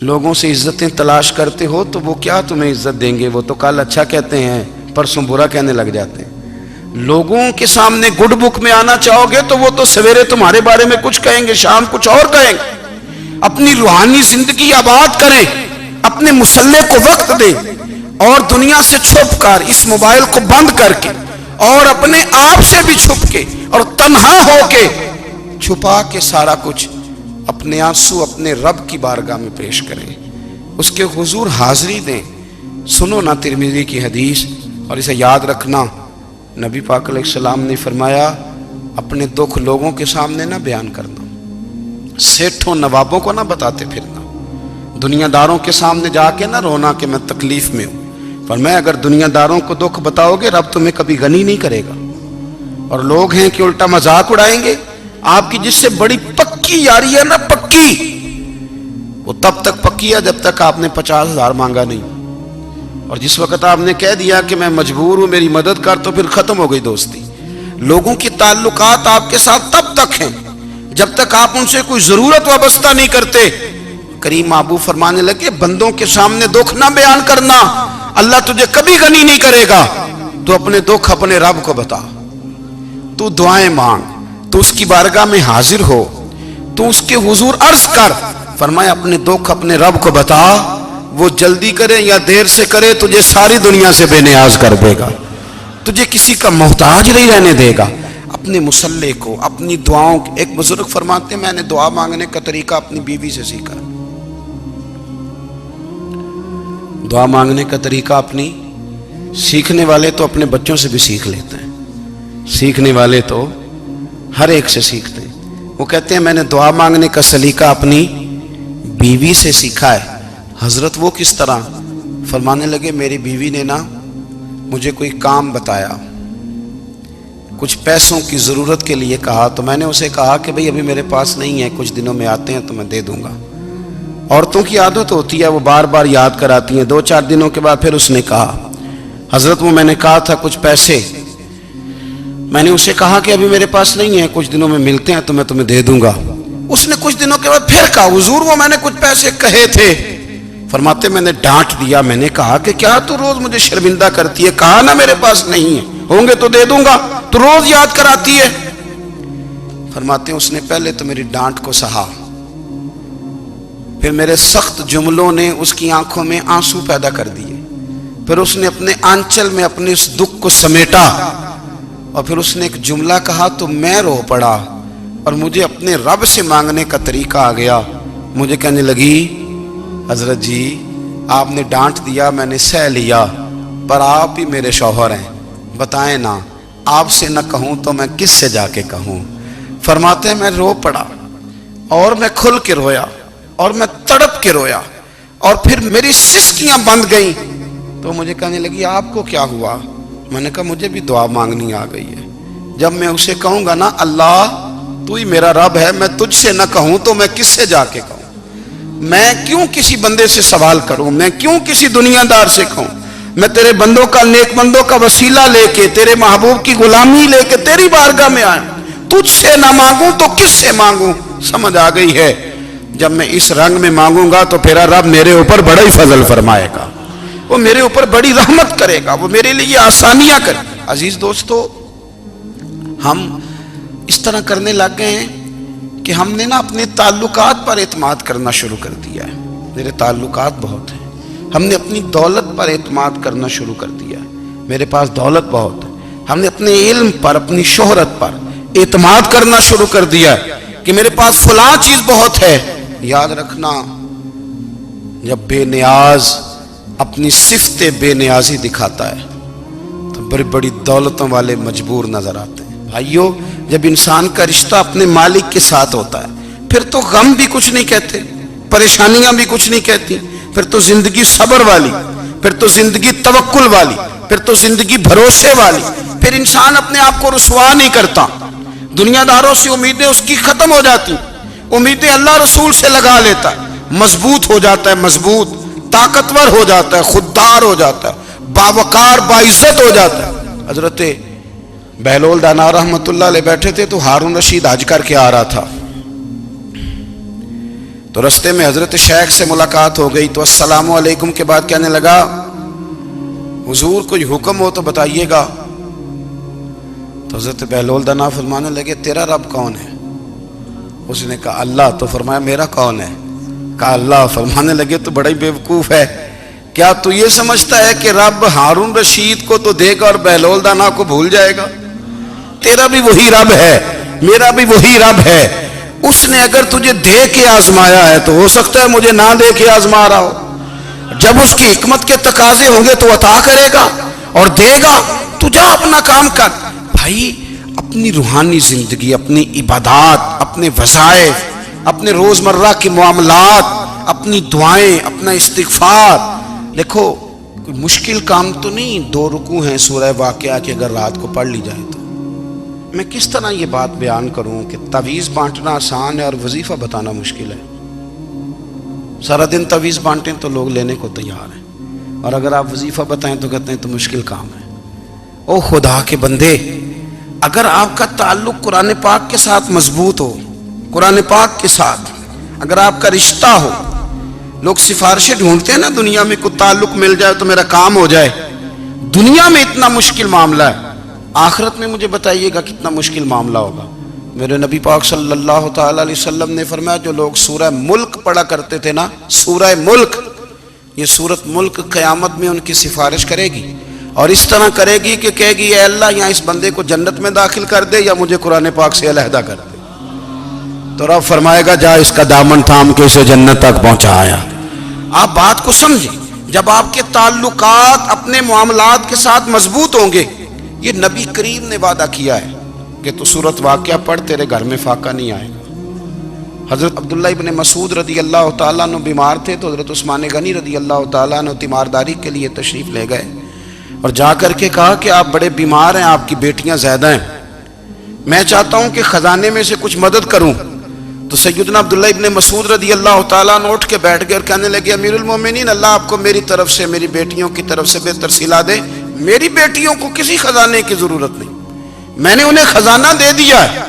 لوگوں سے عزتیں تلاش کرتے ہو تو وہ کیا تمہیں عزت دیں گے؟ وہ تو کل اچھا کہتے ہیں، پرسوں برا کہنے لگ جاتے ہیں۔ لوگوں کے سامنے گڈ بک میں آنا چاہو گے تو وہ تو سویرے تمہارے بارے میں کچھ کہیں گے، شام کچھ اور کہیں گے۔ اپنی روحانی زندگی آباد کریں، اپنے مسلح کو وقت دیں، اور دنیا سے چھپ کر، اس موبائل کو بند کر کے اور اپنے آپ سے بھی چھپ کے اور تنہا ہو کے چھپا کے سارا کچھ اپنے آنسو اپنے رب کی بارگاہ میں پیش کریں، اس کے حضور حاضری دیں۔ سنو نا ترمذی کی حدیث، اور اسے یاد رکھنا، نبی پاک علیہ السلام نے فرمایا اپنے دکھ لوگوں کے سامنے نہ بیان کرنا، سیٹھوں نوابوں کو نہ بتاتے پھرنا، دنیا داروں کے سامنے جا کے نہ رونا کہ میں تکلیف میں ہوں۔ فرمایا اگر دنیا داروں کو دکھ بتاؤ گے رب تمہیں کبھی غنی نہیں کرے گا۔ اور لوگ ہیں کہ الٹا مذاق اڑائیں گے آپ کی، جس سے بڑی پکی یاری ہے نا، پکی، وہ تب تک پکی ہے جب تک آپ نے 50,000 مانگا نہیں، اور جس وقت آپ نے کہہ دیا کہ میں مجبور ہوں میری مدد کر، تو پھر ختم ہو گئی دوستی۔ لوگوں کی تعلقات آپ کے ساتھ تب تک ہیں جب تک آپ ان سے کوئی ضرورت وابستہ نہیں کرتے۔ کریم محبوب فرمانے لگے بندوں کے سامنے دکھ نہ بیان کرنا، اللہ تجھے کبھی غنی نہیں کرے گا۔ تو اپنے دکھ اپنے رب کو بتا، تو دعائیں مانگ، تو اس کی بارگاہ میں حاضر ہو، تو اس کے حضور عرض کر۔ فرمایا اپنے دکھ اپنے رب کو بتا، وہ جلدی کرے یا دیر سے کرے تجھے ساری دنیا سے بے نیاز کر دے گا، تجھے کسی کا محتاج نہیں رہنے دے گا۔ اپنے مسلح کو، اپنی دعاؤں، ایک بزرگ فرماتے ہیں میں نے دعا مانگنے کا طریقہ اپنی بیوی سے سیکھا، دعا مانگنے کا طریقہ اپنی، سیکھنے والے تو اپنے بچوں سے بھی سیکھ لیتے ہیں، سیکھنے والے تو ہر ایک سے سیکھتے ہیں۔ وہ کہتے ہیں میں نے دعا مانگنے کا سلیقہ اپنی بیوی سے سیکھا ہے۔ حضرت وہ کس طرح؟ فرمانے لگے میری بیوی نے نا مجھے کوئی کام بتایا، کچھ پیسوں کی ضرورت کے لیے کہا، تو میں نے اسے کہا کہ بھئی ابھی میرے پاس نہیں ہے، کچھ دنوں میں آتے ہیں تو میں دے دوں گا۔ عورتوں کی عادت ہوتی ہے وہ بار بار یاد کراتی ہیں، 2-4 دنوں کے بعد پھر اس نے کہا حضرت وہ میں نے کہا تھا کچھ پیسے، میں نے اسے کہا کہ ابھی میرے پاس نہیں ہے، کچھ دنوں میں ملتے ہیں تو میں تمہیں دے دوں گا۔ اس نے کچھ دنوں کے بعد پھر کہا حضور وہ میں نے کچھ پیسے کہے تھے۔ فرماتے میں نے ڈانٹ دیا، میں نے کہا کہ کیا تو روز مجھے شرمندہ کرتی ہے، کہا نا میرے پاس نہیں ہے، ہوں گے تو دے دوں گا، تو روز یاد کراتی ہے۔ فرماتے ہیں اس نے پہلے تو میری ڈانٹ کو سہا، پھر میرے سخت جملوں نے اس کی آنکھوں میں آنسو پیدا کر دیے، پھر اس نے اپنے آنچل میں اپنے اس دکھ کو سمیٹا، اور پھر اس نے ایک جملہ کہا تو میں رو پڑا، اور مجھے اپنے رب سے مانگنے کا طریقہ آ گیا۔ مجھے کہنے لگی حضرت جی آپ نے ڈانٹ دیا، میں نے سہ لیا، پر آپ ہی میرے شوہر ہیں، بتائیں نا آپ سے نہ کہوں تو میں کس سے جا کے کہوں۔ فرماتے ہیں میں رو پڑا، اور میں کھل کے رویا، اور میں تڑپ کے رویا، اور پھر میری سسکیاں بند گئیں۔ تو مجھے کہنے لگی آپ کو کیا ہوا؟ میں نے کہا مجھے بھی دعا مانگنی آ گئی ہے، جب میں اسے کہوں گا نا اللہ تو ہی میرا رب ہے، میں تجھ سے نہ کہوں تو میں کس سے جا کے کہوں؟ میں کیوں کسی بندے سے سوال کروں؟ میں کیوں کسی دنیا دار سے کہوں؟ میں تیرے بندوں کا، نیک بندوں کا وسیلہ لے کے، تیرے محبوب کی غلامی لے کے تیری بارگاہ میں آیا، تجھ سے نہ مانگوں تو کس سے مانگوں؟ سمجھ آ گئی ہے؟ جب میں اس رنگ میں مانگوں گا تو پھر رب میرے اوپر بڑا ہی فضل فرمائے گا، وہ میرے اوپر بڑی رحمت کرے گا، وہ میرے لیے آسانیاں کرے گا۔ عزیز دوستو، ہم اس طرح کرنے لگ گئے ہیں کہ ہم نے نا اپنے تعلقات پر اعتماد کرنا شروع کر دیا ہے۔ میرے تعلقات بہت ہیں، ہم نے اپنی دولت پر اعتماد کرنا شروع کر دیا ہے، میرے پاس دولت بہت ہے۔ ہم نے اپنے علم پر، اپنی شہرت پر اعتماد کرنا شروع کر دیا ہے کہ میرے پاس فلاں چیز بہت ہے۔ یاد رکھنا جب بے نیاز اپنی صفت بے نیازی دکھاتا ہے تو بڑی بڑی دولتوں والے مجبور نظر آتے ہیں۔ بھائیو جب انسان کا رشتہ اپنے مالک کے ساتھ ہوتا ہے پھر تو غم بھی کچھ نہیں کہتے، پریشانیاں بھی کچھ نہیں کہتی، پھر تو زندگی صبر والی، پھر تو زندگی توکل والی، پھر تو زندگی بھروسے والی، پھر انسان اپنے آپ کو رسوا نہیں کرتا۔ دنیا داروں سے امیدیں اس کی ختم ہو جاتی، امیدیں اللہ رسول سے لگا لیتا ہے، مضبوط ہو جاتا ہے، مضبوط، طاقتور ہو جاتا ہے، خوددار ہو جاتا ہے، باوقار باعزت ہو جاتا ہے۔ حضرت بہلول دانا رحمت اللہ علیہ بیٹھے تھے تو ہارون رشید حج کر کے آ رہا تھا، تو رستے میں حضرت شیخ سے ملاقات ہو گئی تو السلام علیکم کے بعد کہنے لگا حضور کوئی حکم ہو تو بتائیے گا. تو حضرت بہلول دانا فرمانے لگے تیرا رب کون ہے؟ اس نے کہا اللہ. تو فرمایا میرا کون ہے؟ کہا اللہ. فرمانے لگے تو بڑا ہی بیوقوف ہے، کیا تو یہ سمجھتا ہے کہ رب ہارون رشید کو تو دے گا اور بہلول دانا کو بھول جائے گا؟ تیرا بھی وہی رب ہے، میرا بھی وہی رب ہے. اس نے اگر تجھے دے کے آزمایا ہے تو ہو سکتا ہے مجھے نہ دے کے آزما رہا ہو. جب اس کی حکمت کے تقاضے ہوں گے تو عطا کرے گا اور دے گا. تو جا اپنا کام کر. بھائی اپنی روحانی زندگی، اپنی عبادات، اپنے وظائف، اپنے روزمرہ کے معاملات، اپنی دعائیں، اپنا استغفار. دیکھو کوئی مشکل کام تو نہیں 2 رکوع ہیں سورہ واقعہ کہ اگر رات کو پڑھ لی جائے تو. میں کس طرح یہ بات بیان کروں کہ تعویذ بانٹنا آسان ہے اور وظیفہ بتانا مشکل ہے. سارا دن تعویذ بانٹیں تو لوگ لینے کو تیار ہیں، اور اگر آپ وظیفہ بتائیں تو کہتے ہیں تو مشکل کام ہے. او خدا کے بندے، اگر آپ کا تعلق قرآن پاک کے ساتھ مضبوط ہو، قرآن پاک کے ساتھ اگر آپ کا رشتہ ہو، لوگ سفارشیں ڈھونڈتے ہیں نا دنیا میں، کوئی تعلق مل جائے تو میرا کام ہو جائے. دنیا میں اتنا مشکل معاملہ ہے، آخرت میں مجھے بتائیے گا کتنا مشکل معاملہ ہوگا. میرے نبی پاک صلی اللہ تعالی علیہ وسلم نے فرمایا جو لوگ سورہ ملک پڑھا کرتے تھے نا، سورہ ملک، یہ سورت ملک قیامت میں ان کی سفارش کرے گی، اور اس طرح کرے گی کہ کہے گی اے اللہ یہاں اس بندے کو جنت میں داخل کر دے یا مجھے قرآن پاک سے علیحدہ کر دے. تو رب فرمائے گا جا اس کا دامن تھام کے اسے جنت تک پہنچایا. آپ بات کو سمجھیں، جب آپ کے تعلقات اپنے معاملات کے ساتھ مضبوط ہوں گے، یہ نبی کریم نے وعدہ کیا ہے کہ تو سورت واقعہ پڑھ تیرے گھر میں فاقہ نہیں آئے گا. حضرت عبداللہ ابن مسعود رضی اللہ تعالیٰ عنہ بیمار تھے تو حضرت عثمان غنی رضی اللہ تعالیٰ عنہ تیمارداری کے لیے تشریف لے گئے اور جا کر کے کہا کہ آپ بڑے بیمار ہیں، آپ کی بیٹیاں زیادہ ہیں، میں چاہتا ہوں کہ خزانے میں سے کچھ مدد کروں. تو سیدنا عبداللہ ابن مسعود رضی اللہ تعالیٰ عنہ اٹھ کے بیٹھ گئے اور کہنے لگے امیر المومنین، اللہ آپ کو میری طرف سے، میری بیٹیوں کی طرف سے بہتر صلہ دے. میری بیٹیوں کو کسی خزانے کی ضرورت نہیں، میں نے انہیں خزانہ دے دیا ہے.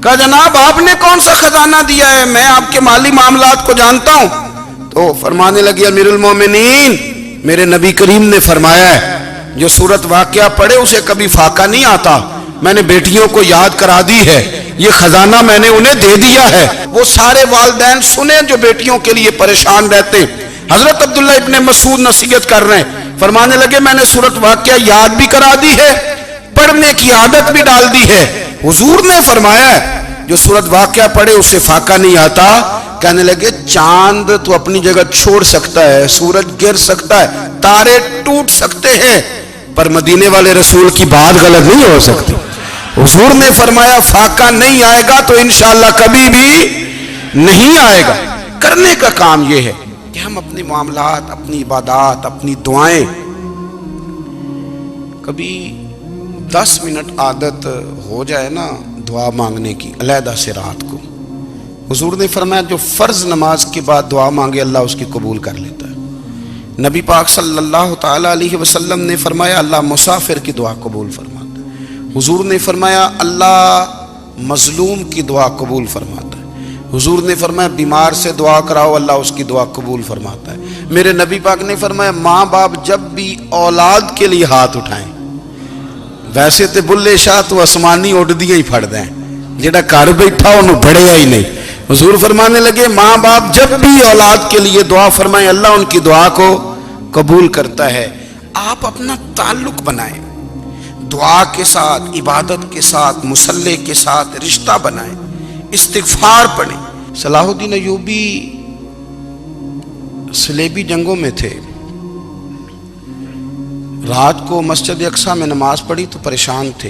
کہا جناب آپ نے کون سا خزانہ دیا ہے، میں آپ کے مالی معاملات کو جانتا ہوں. تو فرمانے لگے امیر المومنین، میرے نبی کریم نے فرمایا ہے جو سورت واقعہ پڑھے اسے کبھی فاقہ نہیں آتا. میں نے بیٹیوں کو یاد کرا دی ہے، یہ خزانہ میں نے انہیں دے دیا ہے. وہ سارے والدین سنیں جو بیٹیوں کے لیے پریشان رہتے. حضرت عبداللہ ابن مسعود نصیحت کر رہے ہیں، فرمانے لگے میں نے سورت واقعہ یاد بھی کرا دی ہے، پڑھنے کی عادت بھی ڈال دی ہے. حضور نے فرمایا ہے جو سورت واقعہ پڑھے اسے فاقہ نہیں آتا. کہنے لگے چاند تو اپنی جگہ چھوڑ سکتا ہے، سورج گر سکتا ہے، تارے ٹوٹ سکتے ہیں، پر مدینے والے رسول کی بات غلط نہیں ہو سکتی. حضور نے فرمایا فاقہ نہیں آئے گا تو انشاءاللہ کبھی بھی نہیں آئے گا. کرنے کا کام یہ ہے کہ ہم اپنے معاملات، اپنی عبادات، اپنی دعائیں، کبھی 10 منٹ عادت ہو جائے نا دعا مانگنے کی علیحدہ سے رات کو. حضور نے فرمایا جو فرض نماز کے بعد دعا مانگے اللہ اس کی قبول کر لیتا ہے. نبی پاک صلی اللہ تعالی علیہ وسلم نے فرمایا اللہ مسافر کی دعا قبول فرماتا ہے. حضور نے فرمایا اللہ مظلوم کی دعا قبول فرماتا ہے. حضور نے فرمایا بیمار سے دعا کراؤ اللہ اس کی دعا قبول فرماتا ہے. میرے نبی پاک نے فرمایا ماں باپ جب بھی اولاد کے لیے ہاتھ اٹھائیں، ویسے تے بلے شاہ تو آسمانی اڈ دیا ہی پھڑ دیں، جڑا گھر بیٹھا انہوں بڑھیا ہی نہیں. حضور فرمانے لگے ماں باپ جب بھی اولاد کے لیے دعا فرمائیں اللہ ان کی دعا کو قبول کرتا ہے. آپ اپنا تعلق بنائیں دعا کے ساتھ، عبادت کے ساتھ، مصلی کے ساتھ رشتہ بنائیں، استغفار پڑھیں. صلاح الدین ایوبی صلیبی جنگوں میں تھے، رات کو مسجد اقصیٰ میں نماز پڑھی تو پریشان تھے.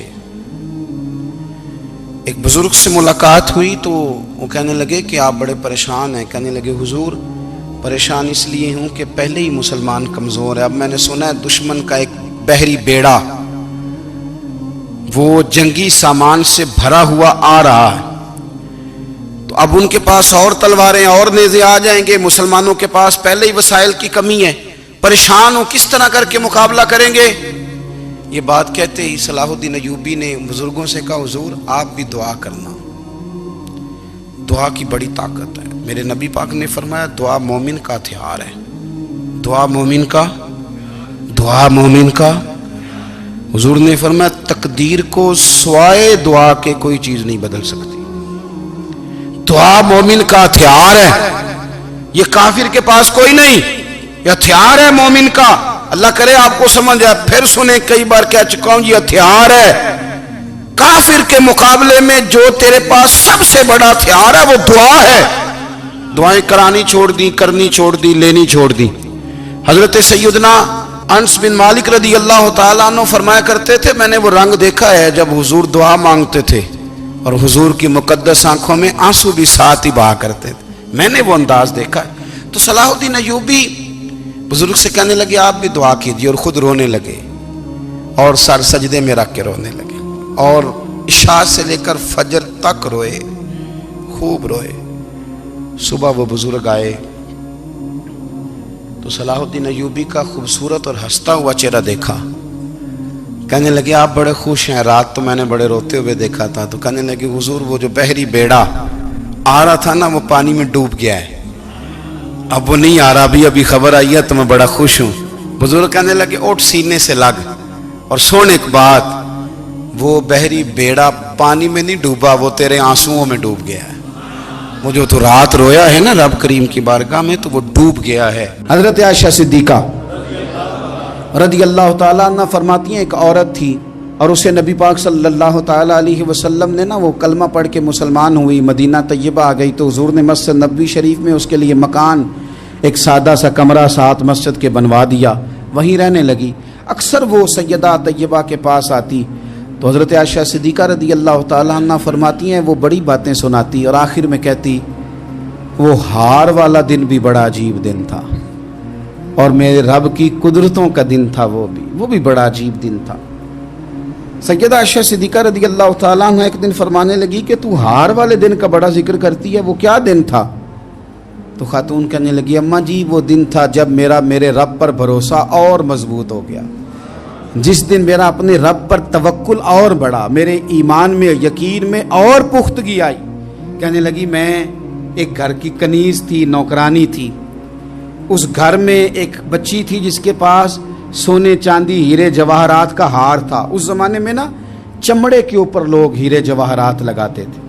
ایک بزرگ سے ملاقات ہوئی تو وہ کہنے لگے کہ آپ بڑے پریشان ہیں. کہنے لگے حضور پریشان اس لیے ہوں کہ پہلے ہی مسلمان کمزور ہے، اب میں نے سنا ہے دشمن کا ایک بحری بیڑا وہ جنگی سامان سے بھرا ہوا آ رہا ہے، تو اب ان کے پاس اور تلواریں اور نیزے آ جائیں گے، مسلمانوں کے پاس پہلے ہی وسائل کی کمی ہے، پریشان ہو کس طرح کر کے مقابلہ کریں گے. یہ بات کہتے ہی صلاح الدین ایوبی نے بزرگوں سے کہا حضور آپ بھی دعا کرنا، دعا کی بڑی طاقت ہے. میرے نبی پاک نے فرمایا دعا مومن کا ہتھیار ہے، دعا مومن کا، دعا مومن کا۔ حضور نے فرمایا تقدیر کو سوائے دعا کے کوئی چیز نہیں بدل سکتی، دعا مومن کا ہتھیار ہے، یہ کافر کے پاس کوئی نہیں، یہ ہتھیار ہے مومن کا۔ اللہ کرے آپ کو سمجھ آئے، پھر سنیں، کئی بار کہہ چکا ہوں یہ ہتھیار ہے۔ کافر کے مقابلے میں جو تیرے پاس سب سے بڑا ہتھیار ہے وہ دعا ہے۔ دعائیں کرانی چھوڑ دی، کرنی چھوڑ دی، لینی چھوڑ دی۔ حضرت سیدنا انس بن مالک رضی اللہ تعالیٰ عنہ فرمایا کرتے تھے، میں نے وہ رنگ دیکھا ہے جب حضور دعا مانگتے تھے اور حضور کی مقدس آنکھوں میں آنسو بھی ساتھ ہی بہا کرتے تھے، میں نے وہ انداز دیکھا ہے۔ تو صلاح الدین ایوبی بزرگ سے کہنے لگے آپ بھی دعا کیجیے، اور خود رونے لگے اور سر سجدے میں رکھ کے رونے لگے، اور عشاء سے لے کر فجر تک روئے، خوب روئے۔ صبح وہ بزرگ آئے تو صلاح الدین ایوبی کا خوبصورت اور ہنستا ہوا چہرہ دیکھا، کہنے لگے آپ بڑے خوش ہیں، رات تو میں نے بڑے روتے ہوئے دیکھا تھا۔ تو کہنے لگے حضور وہ جو بحری بیڑا آ رہا تھا نا وہ پانی میں ڈوب گیا ہے، اب وہ نہیں آ رہا، ابھی خبر آئی ہے تو میں بڑا خوش ہوں۔ بزرگ کہنے لگے اٹھ سینے سے لگ اور سن ایک بات، وہ بحری بیڑا پانی میں نہیں ڈوبا، وہ تیرے آنسوؤں میں ڈوب گیا ہے۔ وہ جو تو رات رویا ہے نا رب کریم کی بارگاہ میں تو وہ ڈوب گیا ہے۔ حضرت عائشہ صدیقہ رضی اللہ تعالیٰ عنہ فرماتی ہیں ایک عورت تھی اور اسے نبی پاک صلی اللہ تعالیٰ علیہ وسلم نے نا وہ کلمہ پڑھ کے مسلمان ہوئی، مدینہ طیبہ آ گئی تو حضور نے مسجد نبوی شریف میں اس کے لیے مکان، ایک سادہ سا کمرہ ساتھ مسجد کے بنوا دیا، وہیں رہنے لگی۔ اکثر وہ سیدہ طیبہ کے پاس آتی تو حضرت عائشہ صدیقہ رضی اللہ تعالیٰ عنہ فرماتی ہیں وہ بڑی باتیں سناتی اور آخر میں کہتی وہ ہار والا دن بھی بڑا عجیب دن تھا اور میرے رب کی قدرتوں کا دن تھا، وہ بھی بڑا عجیب دن تھا۔ سیدہ عائشہ صدیقہ رضی اللہ تعالیٰ عنہ ایک دن فرمانے لگی کہ تو ہار والے دن کا بڑا ذکر کرتی ہے، وہ کیا دن تھا؟ تو خاتون کہنے لگی اماں جی وہ دن تھا جب میرے رب پر بھروسہ اور مضبوط ہو گیا، جس دن میرا اپنے رب پر توکل اور بڑھا، میرے ایمان میں یقین میں اور پختگی آئی۔ کہنے لگی میں ایک گھر کی کنیز تھی، نوکرانی تھی، اس گھر میں ایک بچی تھی جس کے پاس سونے چاندی ہیرے جواہرات کا ہار تھا۔ اس زمانے میں نا چمڑے کے اوپر لوگ ہیرے جواہرات لگاتے تھے،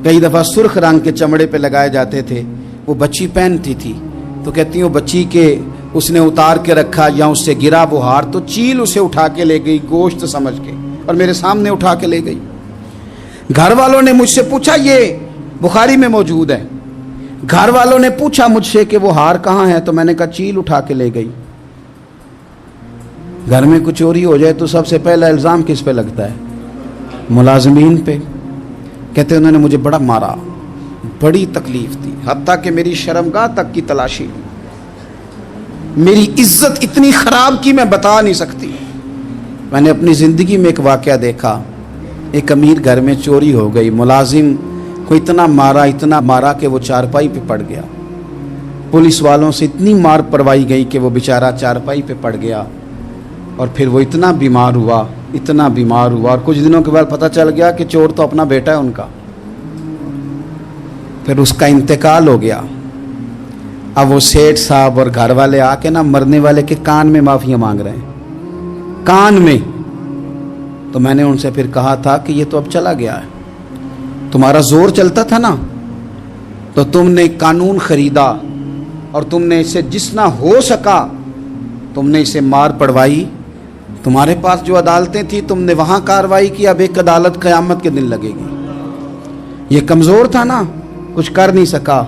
کئی دفعہ سرخ رنگ کے چمڑے پہ لگائے جاتے تھے، وہ بچی پہنتی تھی۔ تو کہتی ہیں وہ بچی کے اس نے اتار کے رکھا یا اس سے گرا وہ ہار تو چیل اسے اٹھا کے لے گئی گوشت سمجھ کے اور میرے سامنے اٹھا کے لے گئی۔ گھر والوں نے مجھ سے پوچھا، یہ بخاری میں موجود ہے، گھر والوں نے پوچھا مجھ سے کہ وہ ہار کہاں ہے تو میں نے کہا چیل اٹھا کے لے گئی۔ گھر میں کچھ چوری ہو جائے تو سب سے پہلا الزام کس پہ لگتا ہے؟ ملازمین پہ۔ کہتے انہوں نے مجھے بڑا مارا، بڑی تکلیف تھی، حتیٰ کہ میری شرمگاہ تک کی تلاشی، میری عزت اتنی خراب کی میں بتا نہیں سکتی۔ میں نے اپنی زندگی میں ایک واقعہ دیکھا، ایک امیر گھر میں چوری ہو گئی، ملازم کو اتنا مارا کہ وہ چارپائی پہ پڑ گیا، پولیس والوں سے اتنی مار پڑوائی گئی کہ وہ بیچارہ چارپائی پہ پڑ گیا، اور پھر وہ اتنا بیمار ہوا اور کچھ دنوں کے بعد پتہ چل گیا کہ چور تو اپنا بیٹا ہے ان کا، پھر اس کا انتقال ہو گیا۔ اب وہ سیٹھ صاحب اور گھر والے آ کے نا مرنے والے کے کان میں معافیاں مانگ رہے ہیں، کان میں۔ تو میں نے ان سے پھر کہا تھا کہ یہ تو اب چلا گیا ہے، تمہارا زور چلتا تھا نا تو تم نے قانون خریدا اور تم نے اسے جتنا ہو سکا تم نے اسے مار پڑوائی، تمہارے پاس جو عدالتیں تھیں تم نے وہاں کارروائی کی، اب ایک عدالت قیامت کے دن لگے گی۔ یہ کمزور تھا نا، کچھ کر نہیں سکا۔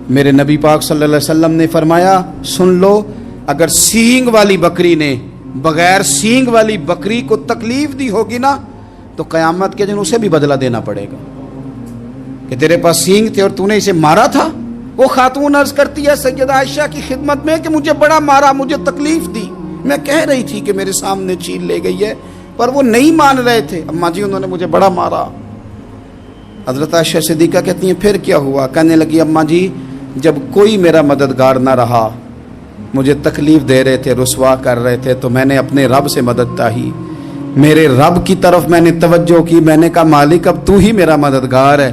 میرے نبی پاک صلی اللہ علیہ وسلم نے فرمایا سن لو، اگر سینگ والی بکری نے بغیر سینگ والی بکری کو تکلیف دی ہوگی نا تو قیامت کے دن اسے بھی بدلہ دینا پڑے گا کہ تیرے پاس سینگ تھے اور تو نے اسے مارا تھا۔ وہ خاتون عرض کرتی ہے سیدہ عائشہ کی خدمت میں کہ مجھے بڑا مارا، مجھے تکلیف دی، میں کہہ رہی تھی کہ میرے سامنے چیل لے گئی ہے پر وہ نہیں مان رہے تھے، اماں جی انہوں نے مجھے بڑا مارا۔ حضرت عائشہ صدیقہ کہتی ہیں پھر کیا ہوا؟ کہنے لگی اماں جی جب کوئی میرا مددگار نہ رہا، مجھے تکلیف دے رہے تھے، رسوا کر رہے تھے، تو میں نے اپنے رب سے مدد چاہی، میرے رب کی طرف میں نے توجہ کی، میں نے کہا مالک اب تو ہی میرا مددگار ہے،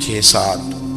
6-7,